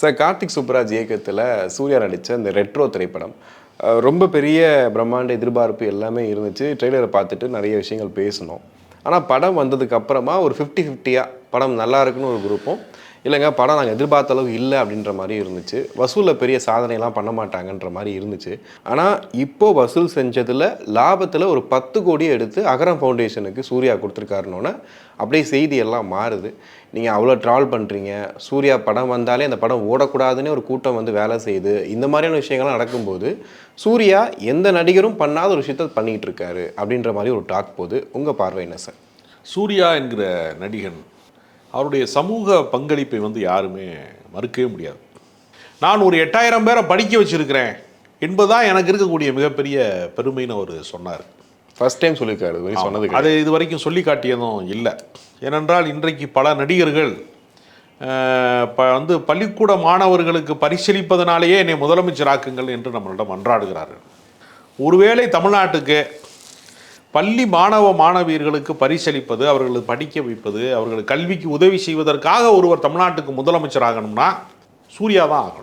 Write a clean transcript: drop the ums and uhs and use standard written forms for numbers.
Sir Karthik Subraj இயக்கத்தில் சூர்யா நடித்த அந்த ரெட்ரோ திரைப்படம் ரொம்ப பெரிய பிரம்மாண்ட எதிர்பார்ப்பு எல்லாமே இருந்துச்சு. ட்ரெய்லரை பார்த்துட்டு நிறைய விஷயங்கள் பேசணும். ஆனால் படம் வந்ததுக்கு அப்புறமா ஒரு 50-50 படம் நல்லா இருக்குன்னு ஒரு குரூப்பும், இல்லைங்க படம் நாங்கள் எதிர்பார்த்த அளவு இல்லை அப்படின்ற மாதிரி இருந்துச்சு. வசூலில் பெரிய சாதனைலாம் பண்ண மாட்டாங்கன்ற மாதிரி இருந்துச்சு. ஆனால் இப்போது வசூல் செஞ்சதில் லாபத்தில் ஒரு 10 கோடி எடுத்து அகரம் ஃபவுண்டேஷனுக்கு சூர்யா கொடுத்துருக்காருன்னொன்னே அப்படியே செய்தி எல்லாம் மாறுது. நீங்கள் அவ்வளோ ட்ரால் பண்ணுறீங்க, சூர்யா படம் வந்தாலே அந்த படம் ஓடக்கூடாதுன்னு ஒரு கூட்டம் வந்து வேலை செய்யுது, இந்த மாதிரியான விஷயங்கள்லாம் நடக்கும்போது சூர்யா எந்த நடிகரும் பண்ணாத ஒரு விஷயத்தை பண்ணிகிட்டு இருக்காரு அப்படின்ற மாதிரி ஒரு டாக் போகுது. உங்கள் பார்வை என்ன சார்? சூர்யா என்கிற நடிகன் அவருடைய சமூக பங்களிப்பை வந்து யாருமே மறுக்கவே முடியாது. நான் ஒரு 8000 பேரை படிக்க வச்சுருக்கிறேன் என்பதுதான் எனக்கு இருக்கக்கூடிய மிகப்பெரிய பெருமைன்னு அவர் சொன்னார். ஃபர்ஸ்ட் டைம் சொல்லியிருக்காரு, சொன்னது அது இது வரைக்கும் சொல்லி காட்டியதும் இல்லை. ஏனென்றால் இன்றைக்கு பல நடிகர்கள் வந்து பள்ளிக்கூட மாணவர்களுக்கு பரிசீலிப்பதனாலேயே என்னை முதலமைச்சராக்குங்கள் என்று நம்மளிடம் மன்றாடுகிறார்கள். ஒருவேளை தமிழ்நாட்டுக்கு பள்ளி மாணவியர்களுக்கு பரிசளிப்பது, அவர்களை படிக்க வைப்பது, அவர்கள் கல்விக்கு உதவி செய்வதற்காக ஒருவர் தமிழ்நாட்டுக்கு முதலமைச்சர் ஆகணும்னா சூர்யா தான் ஆகணும்.